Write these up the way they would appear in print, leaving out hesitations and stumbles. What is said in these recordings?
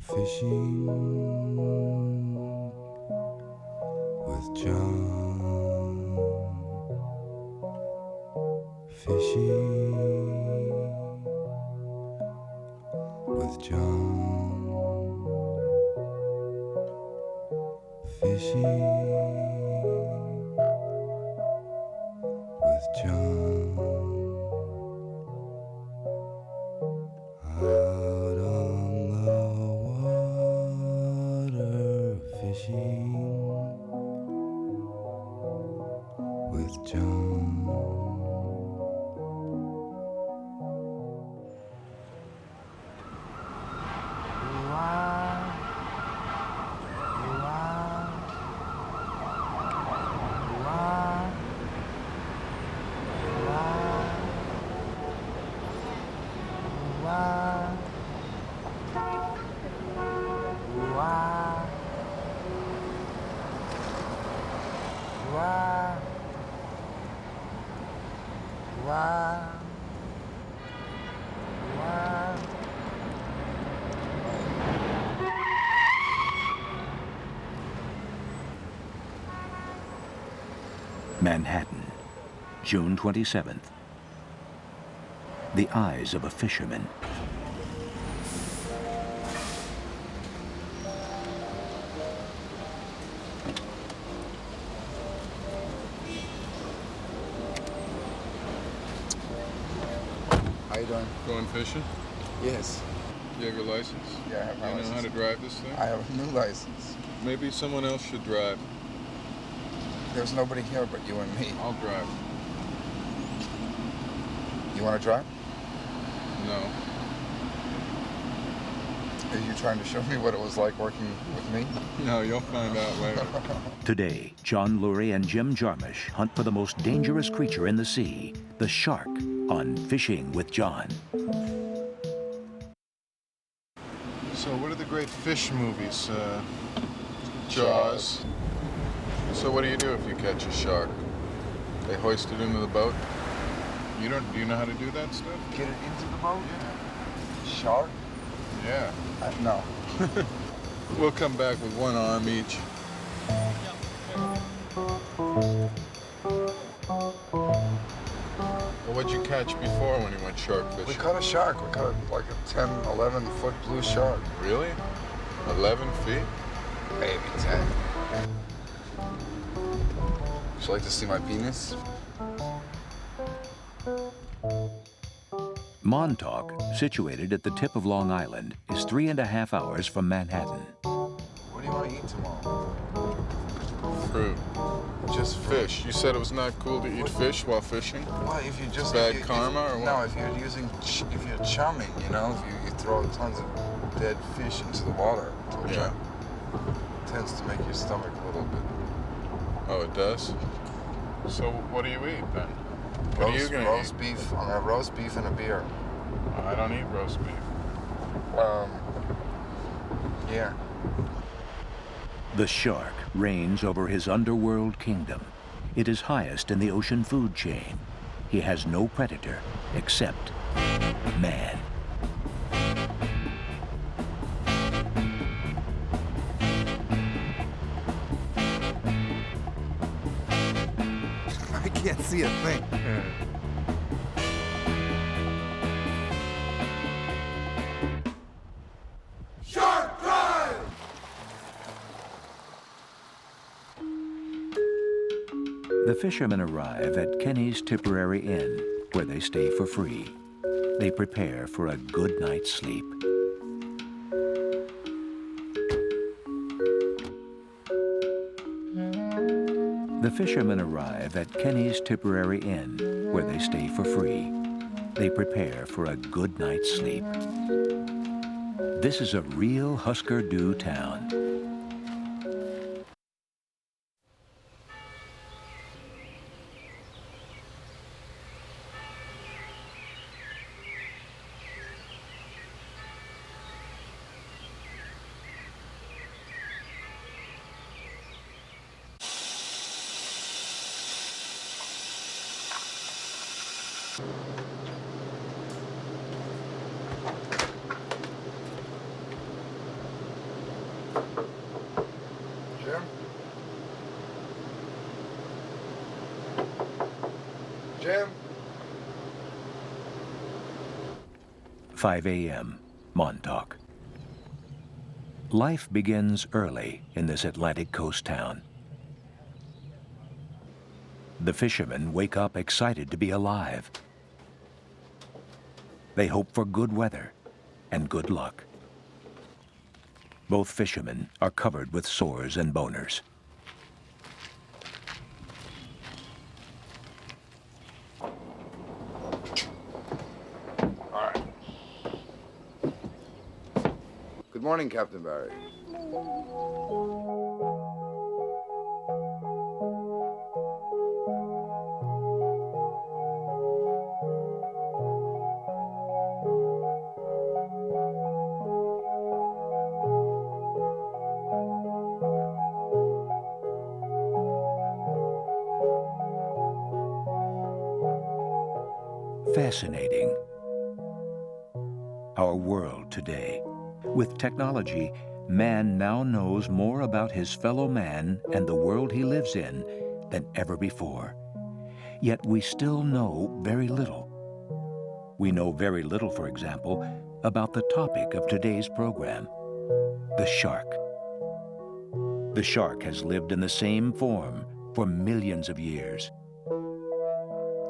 Fishing with John. Fishing with John. Fishing with John. Out on the water, fishing with John. Manhattan, June 27th. The eyes of a fisherman. How you doing? Going fishing? Yes. You have your license? Yeah, I have my You know license. how to drive this thing? I have a new license. Maybe someone else should drive. There's nobody here but you and me. I'll drive. You want to drive? No. Are you trying to show me what it was like working with me? No, you'll find out later. Today, John Lurie and Jim Jarmusch hunt for the most dangerous creature in the sea, the shark, on Fishing with John. So what are the great fish movies? Jaws. So what do you do if you catch a shark? They hoist it into the boat? Do you know how to do that stuff? Get it into the boat? Yeah. Shark? Yeah. No. We'll come back with one arm each. Well, what'd you catch before when you went shark fishing? We caught a shark. We caught like a 10, 11-foot blue shark. Really? 11 feet? Maybe 10. Would you like to see my penis? Montauk, situated at the tip of Long Island, is 3.5 hours from Manhattan. What do you want to eat tomorrow? Fruit. Just Fish. You said it was not cool to eat fish while fishing? Well, if you just Bad karma or what? No, if you're chumming, you know, if you throw tons of dead fish into the water, Yeah. it tends to make your stomach a little bit. Oh, it does? So what do you eat then? What are you gonna roast eat? beef. I'm gonna have roast beef and a beer. I don't eat roast beef. Yeah. The shark reigns over his underworld kingdom. It is highest in the ocean food chain. He has no predator except man. I can't see a thing. Shark Drive! The fishermen arrive at Kenny's Tipperary Inn, where they stay for free. They prepare for a good night's sleep. The fishermen arrive at Kenny's Tipperary Inn, where they stay for free. They prepare for a good night's sleep. This is a real Husker Du town. Jim? 5 a.m., Montauk. Life begins early in this Atlantic coast town. The fishermen wake up excited to be alive. They hope for good weather and good luck. Both fishermen are covered with sores and boners. All right. Good morning, Captain Barry. Fascinating. Our world today. With technology, man now knows more about his fellow man and the world he lives in than ever before. Yet we still know very little. We know very little, for example, about the topic of today's program, the shark. The shark has lived in the same form for millions of years.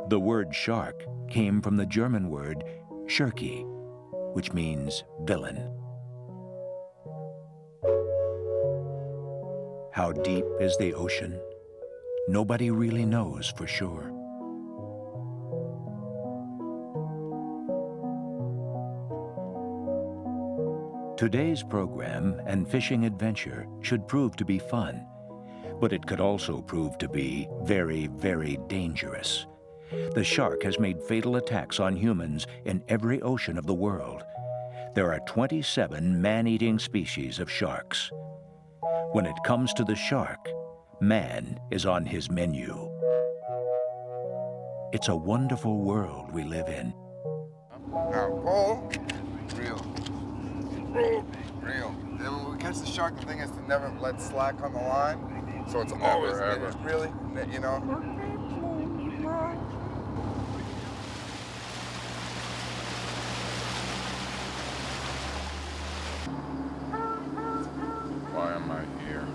The word shark came from the German word Schurke, which means villain. How deep is the ocean? Nobody really knows for sure. Today's program and fishing adventure should prove to be fun, but it could also prove to be very, very dangerous. The shark has made fatal attacks on humans in every ocean of the world. There are 27 man-eating species of sharks. When it comes to the shark, man is on his menu. It's a wonderful world we live in. Now, pull. Reel. Reel. Then when we catch the shark, the thing is to never let slack on the line. So it's always, ever. it's really, you know. Why am I here?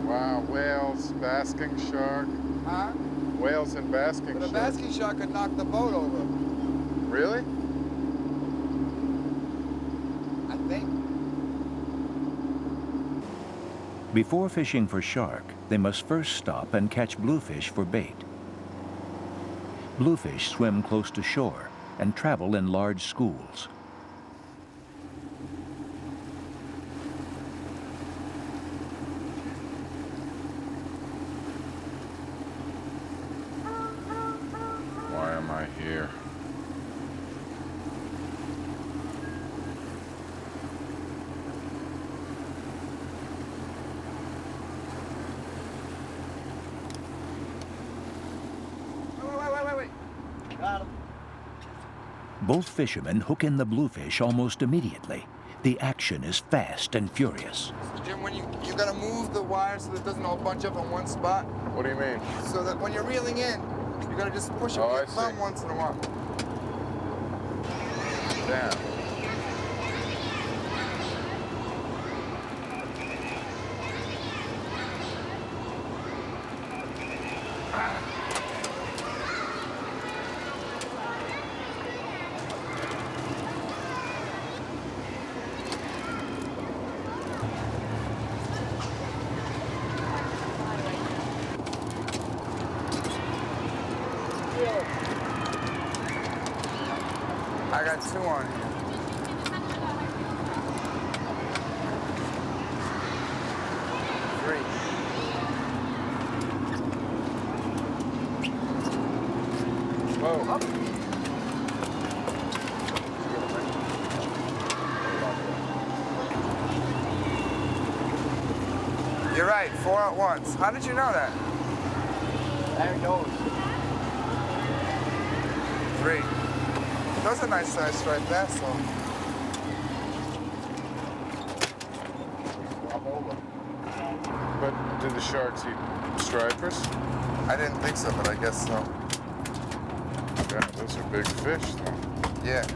Wow, whales, basking shark. Huh? Whales and basking But a shark. basking shark could knock the boat over. Really? I think. Before fishing for shark, they must first stop and catch bluefish for bait. Bluefish swim close to shore and travel in large schools. Why am I here? Wait. Got him. Both fishermen hook in the bluefish almost immediately. The action is fast and furious. So Jim, when you gotta move the wire so that it doesn't all bunch up in one spot, What do you mean? so that when you're reeling in, you gotta just push it with Oh, your I see. thumb once in a while. Damn. I got two on here. Three. Whoa. You're right, 4 at once. How did you know that? There it goes. 3. Those are nice size striped bass, though. Drop over. sharks eat stripers? I didn't think so, but I guess so. Yeah, those are big fish, though. Yeah.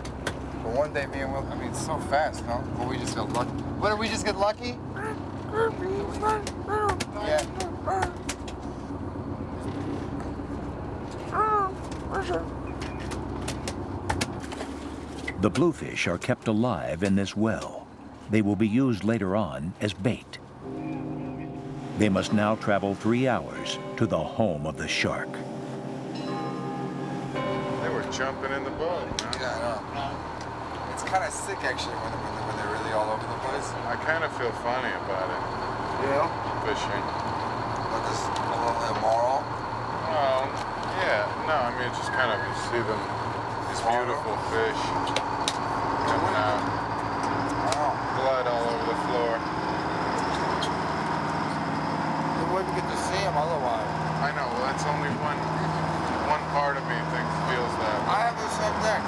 But one day, me and Will, I mean, it's so fast, no? But we just got lucky. What, did we just get lucky? Yeah. The bluefish are kept alive in this well. They will be used later on as bait. They must now travel 3 hours to the home of the shark. They were jumping in the boat, man. Yeah, I know. It's kind of sick, actually, when they're really all over the place. I kind of feel funny about it, Yeah? fishing. Like this, a little immoral. Well, yeah, no, I mean, it's just kind of, you see them, these beautiful fish coming out, Oh. blood all over the floor. We wouldn't get to see them otherwise. I know, well, that's only one part of me thinks feels that way. I have the same thing.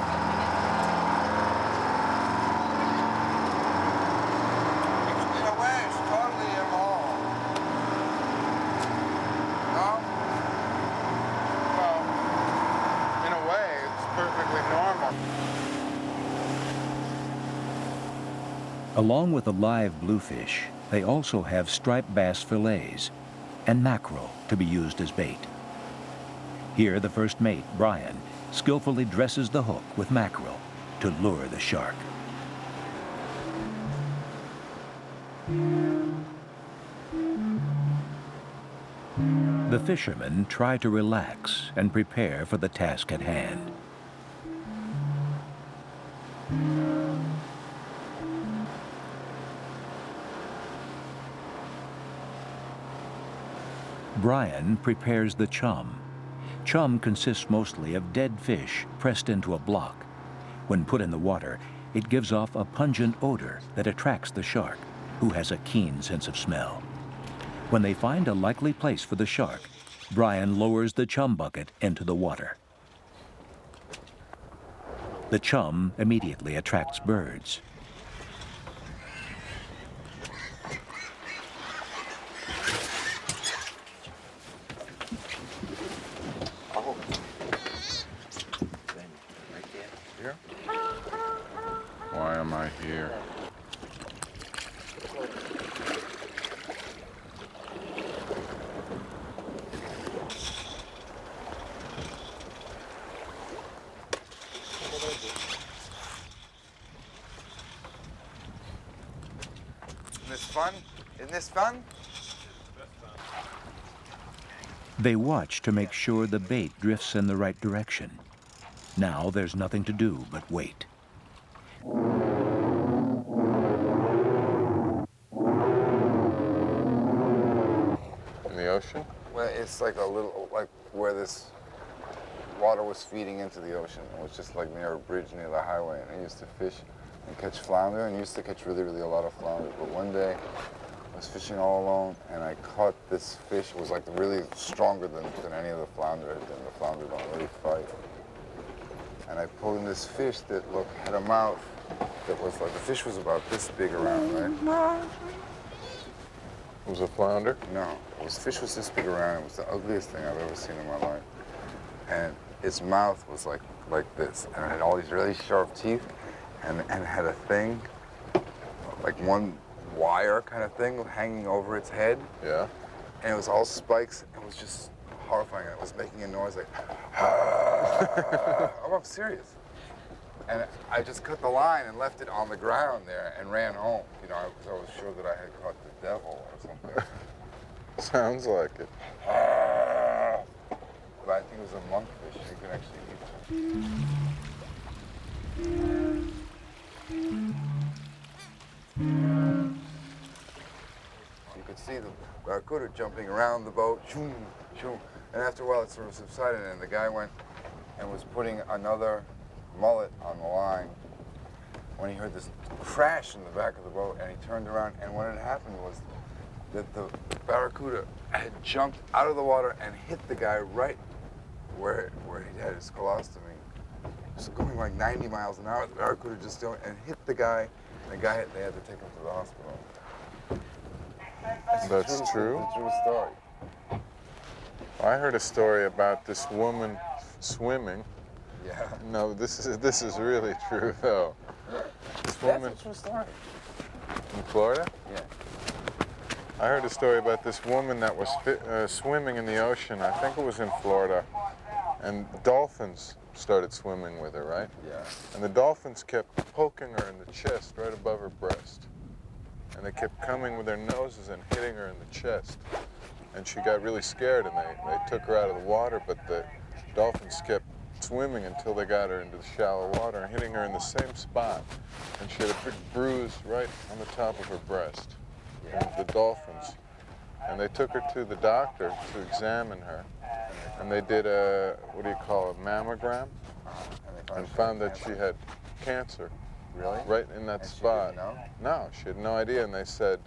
In a way, it's totally immoral. No? Well, in a way, it's perfectly normal. Along with the live bluefish, they also have striped bass fillets and mackerel to be used as bait. Here, the first mate, Brian, skillfully dresses the hook with mackerel to lure the shark. The fishermen try to relax and prepare for the task at hand. Brian prepares the chum. Chum consists mostly of dead fish pressed into a block. When put in the water, it gives off a pungent odor that attracts the shark, who has a keen sense of smell. When they find a likely place for the shark, Brian lowers the chum bucket into the water. The chum immediately attracts birds. Here? Why am I here? Isn't this fun? Isn't this fun? They watch to make sure the bait drifts in the right direction. Now there's nothing to do but wait. In the ocean? Well, it's like a little, like where this water was feeding into the ocean. It was just like near a bridge near the highway, and I used to fish and catch flounder, and used to catch really a lot of flounder. But one day, I was fishing all alone, and I caught this fish. It was like really stronger than any of the flounder had been. The flounder don't really fight. And I pulled in this fish that had a mouth that was like, the fish was about this big around, right? It was a flounder? No, fish was this big around. It was the ugliest thing I've ever seen in my life. And its mouth was like this, and it had all these really sharp teeth, and had a thing, like one wire kind of thing hanging over its head. Yeah. And it was all spikes, and it was just horrifying. It was making a noise like, oh, I'm serious. And I just cut the line and left it on the ground there and ran home, you know, because I was sure that I had caught the devil or something. Sounds like it. But I think it was a monkfish. You could actually eat it. You could see the barracuda jumping around the boat, shoom, shoom. And after a while, it sort of subsided, and the guy went and was putting another mullet on the line when he heard this crash in the back of the boat, and he turned around, and what had happened was that the barracuda had jumped out of the water and hit the guy right where he had his colostomy. So going like 90 miles an hour, the barracuda just jumped and hit the guy, and they had to take him to the hospital. That's true? It's a true story. I heard a story about this woman swimming. Yeah. No, this is really true though. This woman That's a true story. in Florida? Yeah. I heard a story about this woman that was swimming in the ocean. I think it was in Florida, and dolphins started swimming with her, right? Yeah. And the dolphins kept poking her in the chest, right above her breast. And they kept coming with their noses and hitting her in the chest. And she got really scared, and they took her out of the water, but the dolphins kept swimming until they got her into the shallow water and hitting her in the same spot. And she had a big bruise right on the top of her breast. And the dolphins. And they took her to the doctor to examine her. And they did a, what do you call it, mammogram? And found that she had cancer. Really? Right in that And she spot. didn't know? No, she had no idea. And they said,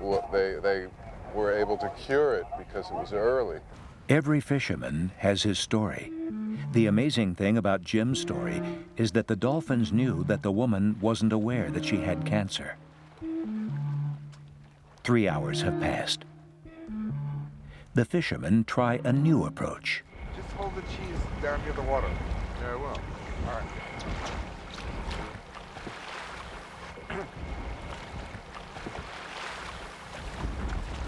well, they were able to cure it because it was early. Every fisherman has his story. The amazing thing about Jim's story is that the dolphins knew that the woman wasn't aware that she had cancer. 3 hours have passed. The fishermen try a new approach. Just hold the cheese down near the water. Yeah, I will. All right.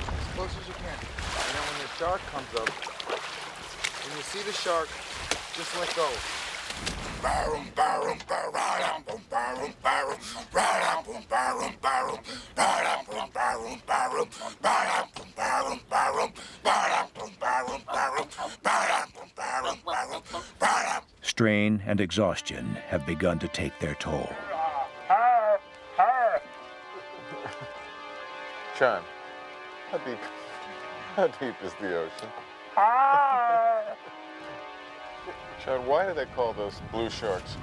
As close as you can. And then when the shark comes up, when you see the shark, just let go. Strain and exhaustion have begun to take their toll. John, how deep is the ocean? John, why do they call those blue sharks?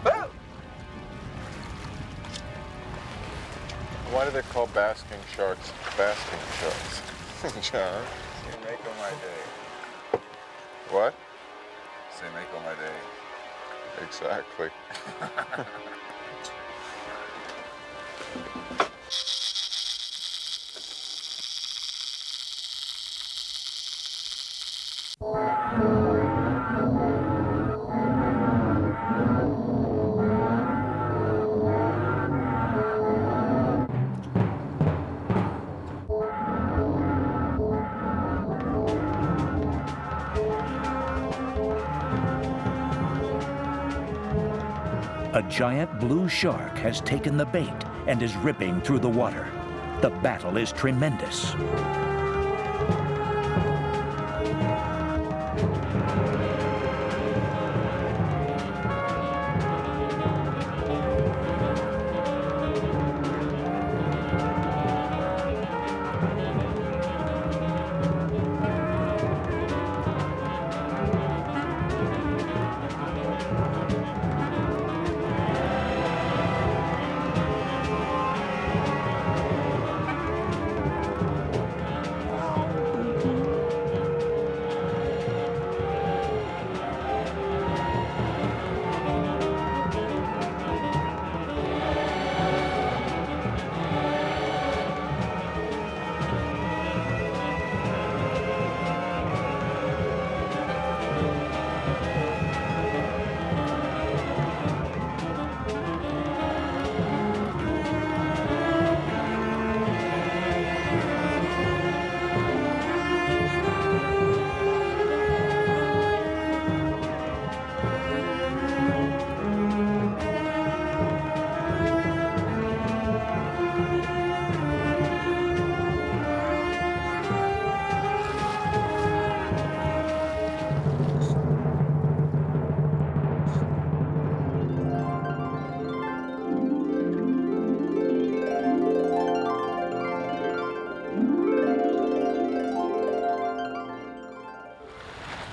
Why do they call basking sharks basking sharks? John? Say make my day. What? Say make my day. Exactly. A giant blue shark has taken the bait and is ripping through the water. The battle is tremendous.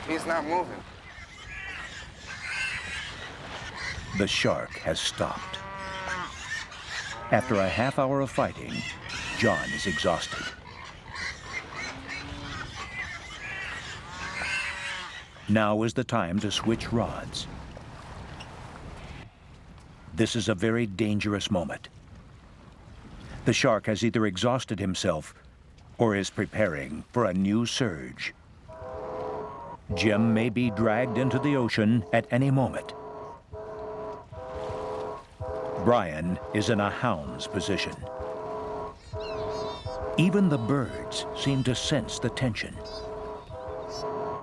He's not moving. The shark has stopped. After a half hour of fighting, John is exhausted. Now is the time to switch rods. This is a very dangerous moment. The shark has either exhausted himself or is preparing for a new surge. Jim may be dragged into the ocean at any moment. Brian is in a hound's position. Even the birds seem to sense the tension.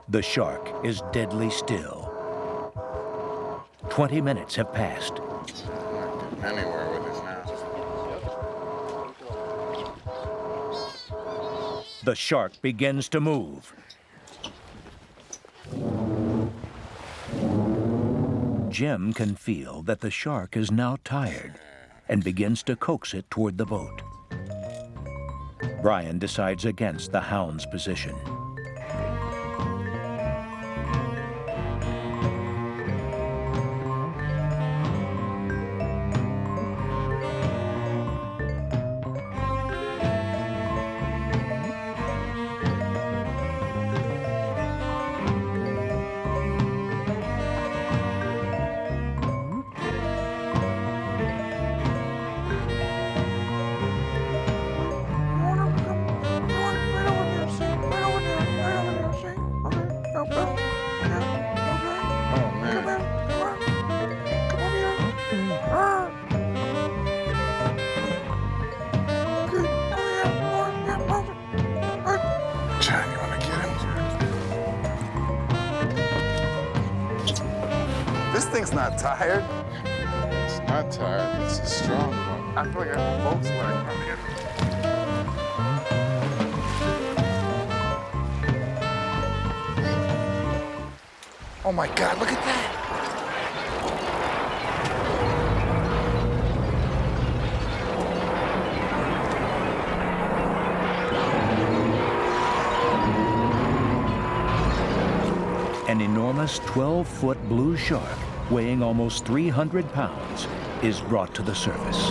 The shark is deadly still. 20 minutes have passed. I'm not getting anywhere with it now. The shark begins to move. Jim can feel that the shark is now tired and begins to coax it toward the boat. Brian decides against the hound's position. This thing's not tired. It's not tired. It's a strong one. I feel like I have a boat sweating from here. Oh my God, look at that. An enormous 12-foot blue shark weighing almost 300 pounds is brought to the surface.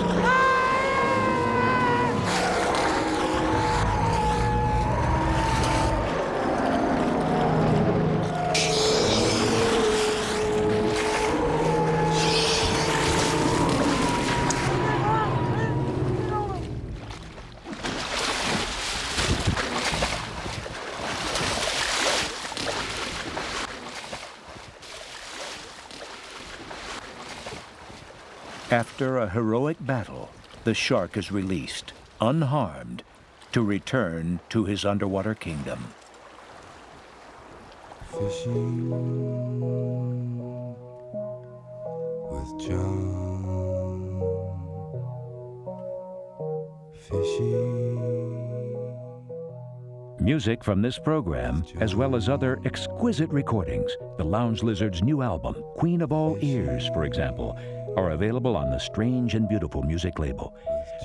After a heroic battle, the shark is released, unharmed, to return to his underwater kingdom. Fishing with John. Fishing. Music from this program, as well as other exquisite recordings, the Lounge Lizard's new album, Queen of All Ears, for example, are available on the Strange and Beautiful music label.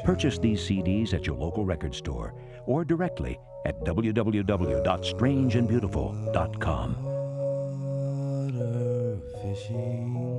Purchase these CDs at your local record store or directly at www.strangeandbeautiful.com. Water fishing.